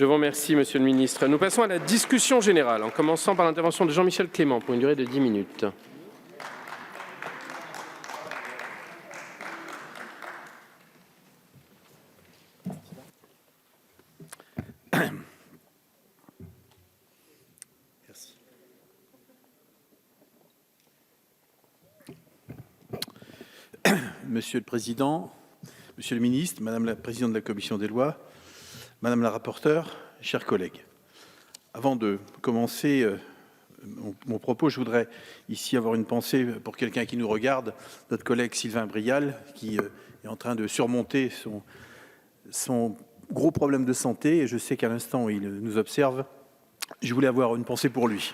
Je vous remercie, Monsieur le Ministre. Nous passons à la discussion générale, en commençant par l'intervention de Jean-Michel Clément pour une durée de 10 minutes. Merci. Monsieur le Président, Monsieur le Ministre, Madame la Présidente de la Commission des lois, Madame la rapporteure, chers collègues. Avant de commencer mon propos, je voudrais ici avoir une pensée pour quelqu'un qui nous regarde, notre collègue Sylvain Brial, qui est en train de surmonter son gros problème de santé, et je sais qu'à l'instant il nous observe. Je voulais avoir une pensée pour lui.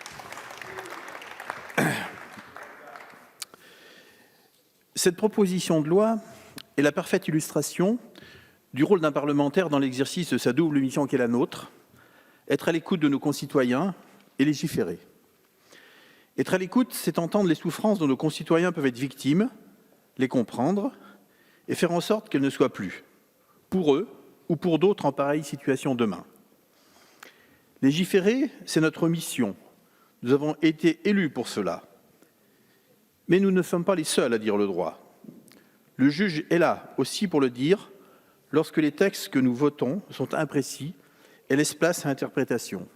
Cette proposition de loi est la parfaite illustration du rôle d'un parlementaire dans l'exercice de sa double mission qu'est la nôtre, être à l'écoute de nos concitoyens et légiférer. Être à l'écoute, c'est entendre les souffrances dont nos concitoyens peuvent être victimes, les comprendre et faire en sorte qu'elles ne soient plus, pour eux ou pour d'autres en pareille situation demain. Légiférer, c'est notre mission. Nous avons été élus pour cela. Mais nous ne sommes pas les seuls à dire le droit. Le juge est là aussi pour le dire lorsque les textes que nous votons sont imprécis et laissent place à interprétation.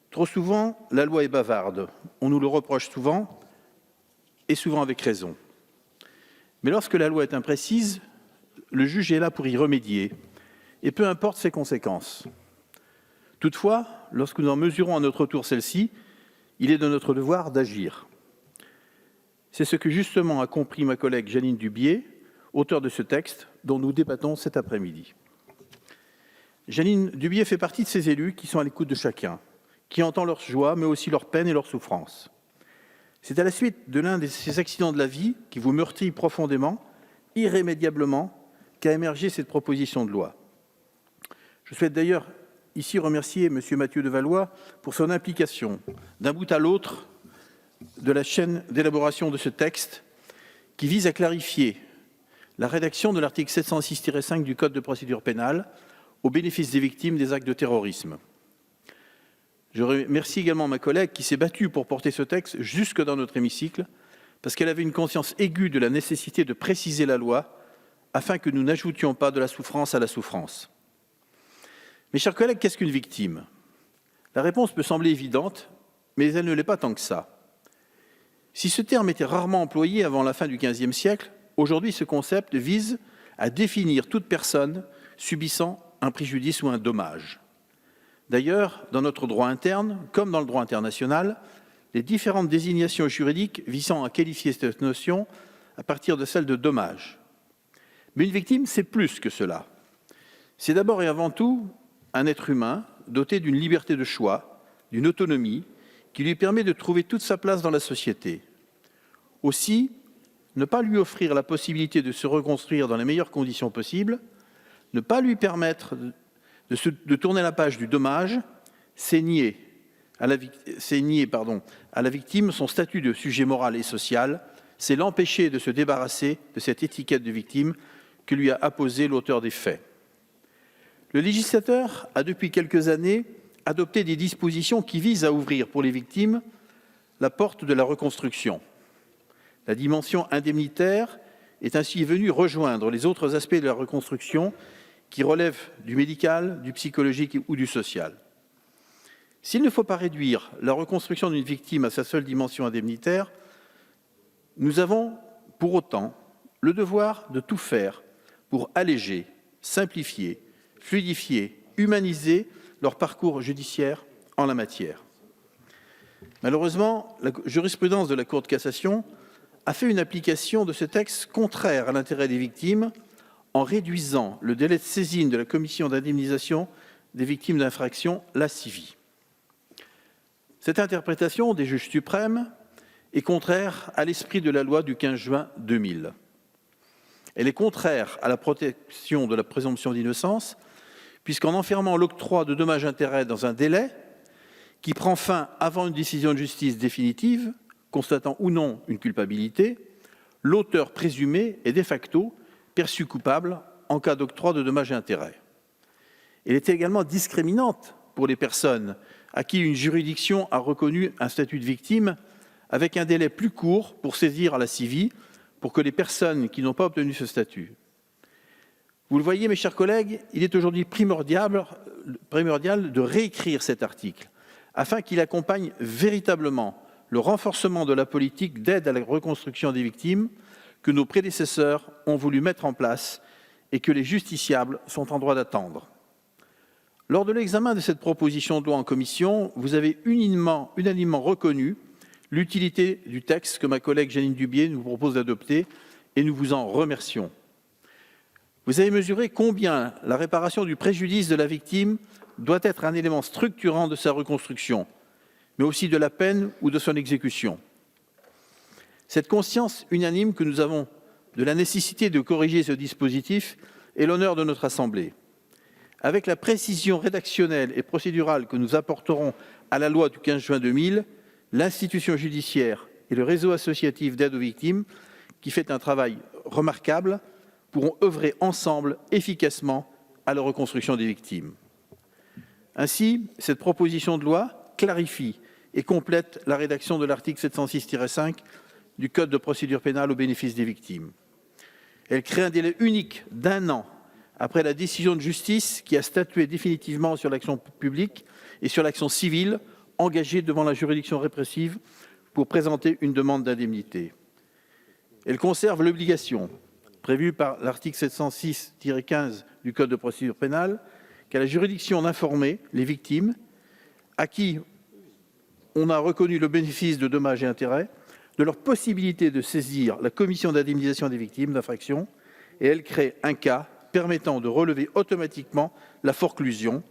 Trop souvent, la loi est bavarde. On nous le reproche souvent, et souvent avec raison. Mais lorsque la loi est imprécise, le juge est là pour y remédier, et peu importe ses conséquences. Toutefois, lorsque nous en mesurons à notre tour celle-ci, il est de notre devoir d'agir. C'est ce que justement a compris ma collègue Jeanine Dubié, auteure de ce texte dont nous débattons cet après-midi. Jeanine Dubié fait partie de ces élus qui sont à l'écoute de chacun, qui entend leurs joies, mais aussi leurs peines et leurs souffrances. C'est à la suite de l'un de ces accidents de la vie qui vous meurtrille profondément, irrémédiablement, qu'a émergé cette proposition de loi. Je souhaite d'ailleurs ici remercier M. Mathieu Devallois pour son implication d'un bout à l'autre de la chaîne d'élaboration de ce texte qui vise à clarifier la rédaction de l'article 706-5 du Code de procédure pénale au bénéfice des victimes des actes de terrorisme. Je remercie également ma collègue qui s'est battue pour porter ce texte jusque dans notre hémicycle parce qu'elle avait une conscience aiguë de la nécessité de préciser la loi afin que nous n'ajoutions pas de la souffrance à la souffrance. Mes chers collègues, qu'est-ce qu'une victime? La réponse peut sembler évidente, mais elle ne l'est pas tant que ça. Si ce terme était rarement employé avant la fin du XVe siècle, aujourd'hui ce concept vise à définir toute personne subissant un préjudice ou un dommage. D'ailleurs, dans notre droit interne, comme dans le droit international, les différentes désignations juridiques visant à qualifier cette notion à partir de celle de dommage. Mais une victime, c'est plus que cela. C'est d'abord et avant tout un être humain doté d'une liberté de choix, d'une autonomie, qui lui permet de trouver toute sa place dans la société. Aussi, ne pas lui offrir la possibilité de se reconstruire dans les meilleures conditions possibles, ne pas lui permettre de tourner la page du dommage, c'est nier à la victime son statut de sujet moral et social, c'est l'empêcher de se débarrasser de cette étiquette de victime que lui a apposée l'auteur des faits. Le législateur a depuis quelques années adopté des dispositions qui visent à ouvrir pour les victimes la porte de la reconstruction. La dimension indemnitaire est ainsi venue rejoindre les autres aspects de la reconstruction qui relèvent du médical, du psychologique ou du social. S'il ne faut pas réduire la reconstruction d'une victime à sa seule dimension indemnitaire, nous avons pour autant le devoir de tout faire pour alléger, simplifier, fluidifier, humaniser leur parcours judiciaire en la matière. Malheureusement, la jurisprudence de la Cour de cassation a fait une application de ce texte contraire à l'intérêt des victimes en réduisant le délai de saisine de la commission d'indemnisation des victimes d'infractions, la CIVI. Cette interprétation des juges suprêmes est contraire à l'esprit de la loi du 15 juin 2000. Elle est contraire à la protection de la présomption d'innocence, puisqu'en enfermant l'octroi de dommages-intérêts dans un délai qui prend fin avant une décision de justice définitive, constatant ou non une culpabilité, l'auteur présumé est de facto perçu coupable en cas d'octroi de dommages et intérêts. Elle est également discriminante pour les personnes à qui une juridiction a reconnu un statut de victime, avec un délai plus court pour saisir à la CIVI pour que les personnes qui n'ont pas obtenu ce statut. Vous le voyez, mes chers collègues, il est aujourd'hui primordial de réécrire cet article afin qu'il accompagne véritablement le renforcement de la politique d'aide à la reconstruction des victimes que nos prédécesseurs ont voulu mettre en place et que les justiciables sont en droit d'attendre. Lors de l'examen de cette proposition de loi en commission, vous avez unanimement reconnu l'utilité du texte que ma collègue Jeanine Dubié nous propose d'adopter et nous vous en remercions. Vous avez mesuré combien la réparation du préjudice de la victime doit être un élément structurant de sa reconstruction, mais aussi de la peine ou de son exécution. Cette conscience unanime que nous avons de la nécessité de corriger ce dispositif est l'honneur de notre Assemblée. Avec la précision rédactionnelle et procédurale que nous apporterons à la loi du 15 juin 2000, l'institution judiciaire et le réseau associatif d'aide aux victimes, qui fait un travail remarquable, pourront œuvrer ensemble efficacement à la reconstruction des victimes. Ainsi, cette proposition de loi clarifie et complète la rédaction de l'article 706-5 du Code de procédure pénale au bénéfice des victimes. Elle crée un délai unique d'1 an après la décision de justice qui a statué définitivement sur l'action publique et sur l'action civile engagée devant la juridiction répressive pour présenter une demande d'indemnité. Elle conserve l'obligation, prévue par l'article 706-15 du Code de procédure pénale, qu'a la juridiction d'informer les victimes à qui on a reconnu le bénéfice de dommages et intérêts de leur possibilité de saisir la commission d'indemnisation des victimes d'infractions, et elle crée un cas permettant de relever automatiquement la forclusion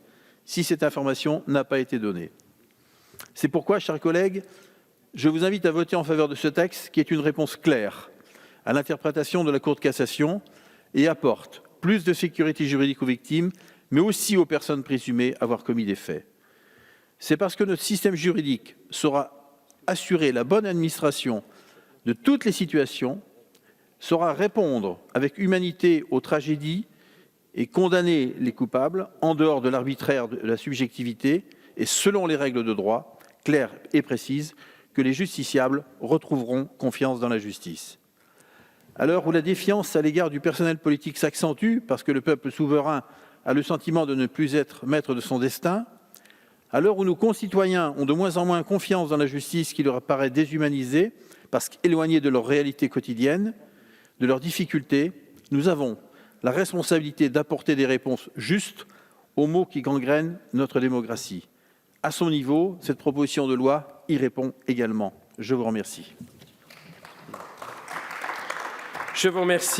si cette information n'a pas été donnée. C'est pourquoi, chers collègues, je vous invite à voter en faveur de ce texte qui est une réponse claire à l'interprétation de la Cour de cassation et apporte plus de sécurité juridique aux victimes, mais aussi aux personnes présumées avoir commis des faits. C'est parce que notre système juridique saura assurer la bonne administration de toutes les situations, saura répondre avec humanité aux tragédies et condamner les coupables en dehors de l'arbitraire de la subjectivité et selon les règles de droit claires et précises que les justiciables retrouveront confiance dans la justice. À l'heure où la défiance à l'égard du personnel politique s'accentue parce que le peuple souverain a le sentiment de ne plus être maître de son destin, à l'heure où nos concitoyens ont de moins en moins confiance dans la justice qui leur paraît déshumanisée parce qu'éloignée de leur réalité quotidienne, de leurs difficultés, nous avons la responsabilité d'apporter des réponses justes aux maux qui gangrènent notre démocratie. À son niveau, cette proposition de loi y répond également. Je vous remercie. Je vous remercie.